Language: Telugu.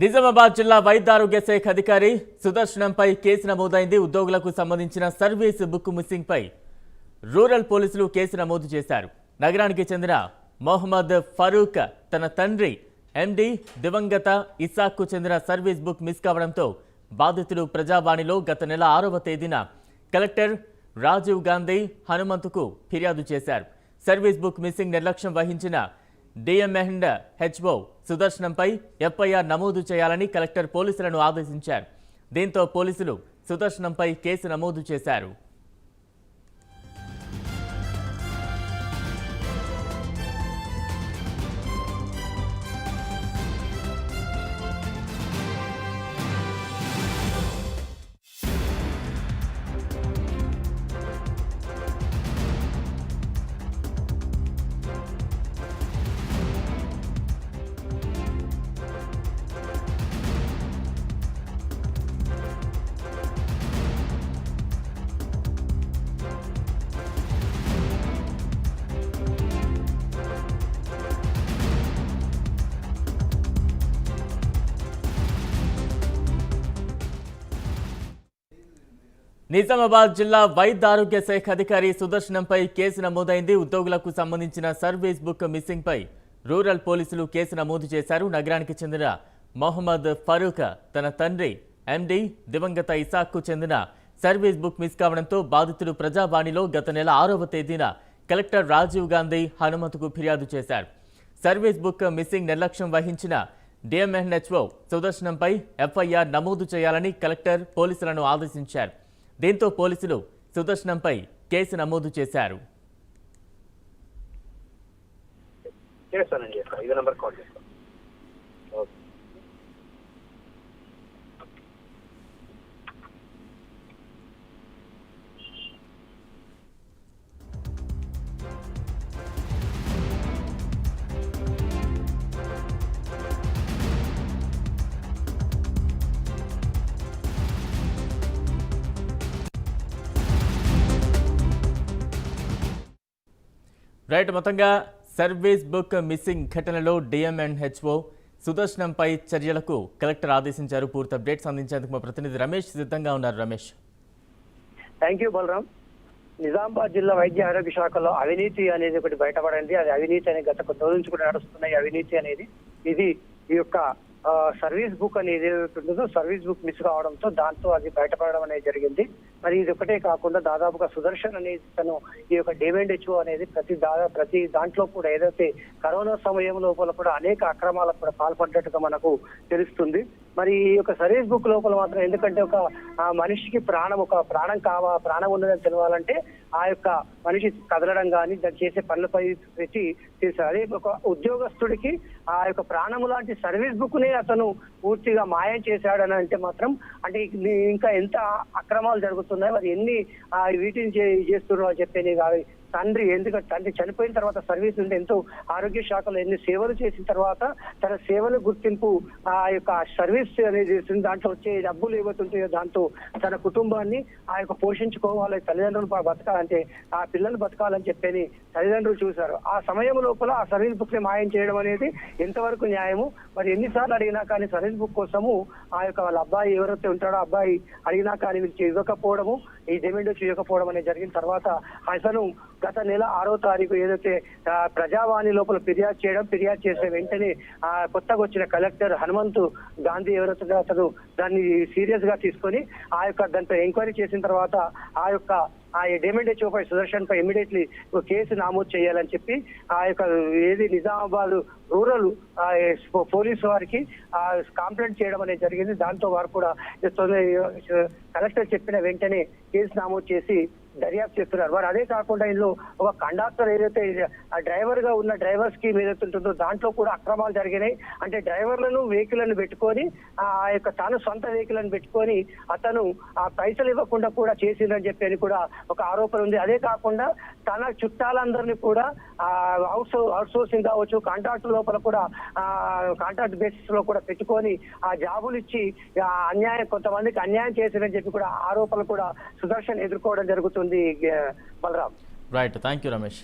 నిజామాబాద్ జిల్లా వైద్య ఆరోగ్య శాఖ అధికారి సుదర్శనంపై కేసు నమోదైంది. ఉద్యోగులకు సంబంధించిన సర్వీస్ బుక్ మిస్సింగ్ పై రూరల్ పోలీసులు కేసు నమోదు చేశారు. నగరానికి చెందిన మొహమ్మద్ ఫరూక్ తన తండ్రి ఎండి దివంగత ఇసాక్కు చెందిన సర్వీస్ బుక్ మిస్ కావడంతో బాధితులు ప్రజావాణిలో గత నెల 6వ తేదీన కలెక్టర్ రాజీవ్ గాంధీ హనుమంతుకు ఫిర్యాదు చేశారు. సర్వీస్ బుక్ మిస్సింగ్ నిర్లక్ష్యం వహించిన డిఎంఎండ్హెచ్ఓ సుదర్శనంపై ఎఫ్ఐఆర్ నమోదు చేయాలని కలెక్టర్ పోలీసులను ఆదేశించారు. దీంతో పోలీసులు సుదర్శనంపై కేసు నమోదు చేశారు. నిజామాబాద్ జిల్లా వైద్య ఆరోగ్య శాఖ అధికారి సుదర్శనంపై కేసు నమోదైంది. ఉద్యోగులకు సంబంధించిన సర్వీస్ బుక్ మిస్సింగ్ పై రూరల్ పోలీసులు కేసు నమోదు చేశారు. నగరానికి చెందిన మొహమ్మద్ ఫరూక్ తన తండ్రి ఎండి దివంగత ఇసాక్కు చెందిన సర్వీస్ బుక్ మిస్ కావడంతో బాధితులు ప్రజావాణిలో గత నెల 6వ తేదీన కలెక్టర్ రాజీవ్ గాంధీ హనుమంతుకు ఫిర్యాదు చేశారు. సర్వీస్ బుక్ మిస్సింగ్ నిర్లక్ష్యం వహించిన డిఎంఎన్హెచ్ఓ సుదర్శనంపై ఎఫ్ఐఆర్ నమోదు చేయాలని కలెక్టర్ పోలీసులను ఆదేశించారు. దీంతో పోలీసులు సుదర్శనంపై కేసు నమోదు చేశారు. రైట్, మొత్తంగా సర్వీస్ బుక్ మిస్సింగ్ ఘటనలో డిఎంఎన్హెచ్ఓ సుదర్శనంపై చర్యలకు కలెక్టర్ ఆదేశించారు. పూర్తి అప్డేట్స్ అందించేందుకు మా ప్రతినిధి రమేష్ సిద్ధంగా ఉన్నారు. Ramesh, thank you Balram. నిజామాబాద్ జిల్లా వైద్య ఆరోగ్య శాఖలో అవినీతి అనేది ఒకటి బయటపడింది. అది అవినీతి అనేది గత కొద్ది రోజుల నుంచి కూడా నడుస్తున్నాయి. అవినీతి అనేది ఈ యొక్క సర్వీస్ బుక్ అనేది ఏదైతుందో సర్వీస్ బుక్ మిస్ కావడంతో దాంతో అది బయటపడడం అనేది జరిగింది. మరి ఇది ఒకటే కాకుండా దాదాపుగా సుదర్శన్ అనేది తను ఈ యొక్క డిఎంఎండ్హెచ్ఓ అనేది ప్రతి దాంట్లో కూడా ఏదైతే కరోనా సమయం లోపల కూడా అనేక అక్రమాలకు కూడా పాల్పడ్డట్టుగా మనకు తెలుస్తుంది. మరి ఈ యొక్క సర్వీస్ బుక్ లోపల మాత్రం ఎందుకంటే ఒక మనిషికి ప్రాణం ఉన్నదని తెలవాలంటే ఆ యొక్క మనిషి కదలడం కానీ దాన్ని చేసే పనులపై పెట్టి చేశారు. అదే ఒక ఉద్యోగస్తుడికి ఆ యొక్క ప్రాణము లాంటి సర్వీస్ బుక్ నే అతను పూర్తిగా మాయం చేశాడని అంటే మాత్రం అంటే ఇంకా ఎంత అక్రమాలు జరుగుతున్నాయి, మరి ఎన్ని వీటిని చేస్తున్నారో అని చెప్పి ఎందుకంటే తండ్రి చనిపోయిన తర్వాత సర్వీస్ నుండి ఎంతో ఆరోగ్య శాఖలో ఎన్ని సేవలు చేసిన తర్వాత తన సేవల గుర్తింపు ఆ యొక్క సర్వీస్ అనేది దాంట్లో వచ్చే డబ్బులు ఏవైతుంటాయో దాంతో తన కుటుంబాన్ని ఆ యొక్క పోషించుకోవాలి, తల్లిదండ్రులు బతకాలంటే ఆ పిల్లలు బతకాలని చెప్పని తల్లిదండ్రులు చూశారు. ఆ సమయం లోపల ఆ సర్వీస్ బుక్ ని మాయం చేయడం అనేది ఎంతవరకు న్యాయము? మరి ఎన్నిసార్లు అడిగినా కానీ సర్వీస్ బుక్ కోసము ఆ యొక్క వాళ్ళ అబ్బాయి ఎవరైతే ఉంటాడో అబ్బాయి అడిగినా కానీ వీళ్ళు ఇవ్వకపోవడము, ఈ డిమాండ్ చేయకపోవడం అనేది జరిగిన తర్వాత అతను గత నెల 6వ తారీఖు ఏదైతే ప్రజావాణి లోపల ఫిర్యాదు చేసిన వెంటనే కొత్తగా వచ్చిన కలెక్టర్ హనుమంతు గాంధీ ఎవరైతే అతను దాన్ని సీరియస్ గా తీసుకొని ఆ యొక్క దాంతో ఎంక్వైరీ చేసిన తర్వాత ఆ యొక్క డిఎంఎండ్హెచ్ఓ పై సుదర్శన్ పై ఇమీడియట్లీ కేసు నమోదు చేయాలని చెప్పి ఆ యొక్క నిజామాబాద్ రూరల్ పోలీసు వారికి కంప్లైంట్ చేయడం అనేది జరిగింది. దాంతో వారు కూడా కలెక్టర్ చెప్పిన వెంటనే కేసు నమోదు చేసి దర్యాప్తు చేస్తున్నారు. వారు అదే కాకుండా ఇందులో ఒక కండక్టర్ ఏదైతే డ్రైవర్ గా ఉన్న డ్రైవర్ స్కీమ్ ఏదైతే ఉంటుందో దాంట్లో కూడా అక్రమాలు జరిగినాయి. అంటే డ్రైవర్లను వెహికల్ పెట్టుకొని ఆ యొక్క తాను సొంత వెహికల్ పెట్టుకొని అతను ఆ పైసలు ఇవ్వకుండా కూడా చేసిందని చెప్పి అని కూడా ఒక ఆరోపణ ఉంది. అదే కాకుండా తన చుట్టాలందరినీ కూడా అవుట్ సోర్సింగ్ కావచ్చు, కాంట్రాక్ట్ లోపల కూడా కాంట్రాక్ట్ బేసిస్ లో కూడా పెట్టుకొని ఆ జాబులు ఇచ్చి కొంతమందికి అన్యాయం చేసిందని చెప్పి కూడా ఆరోపణలు కూడా సుదర్శన్ ఎదుర్కోవడం జరుగుతుంది. Balaram, right, thank you Ramesh.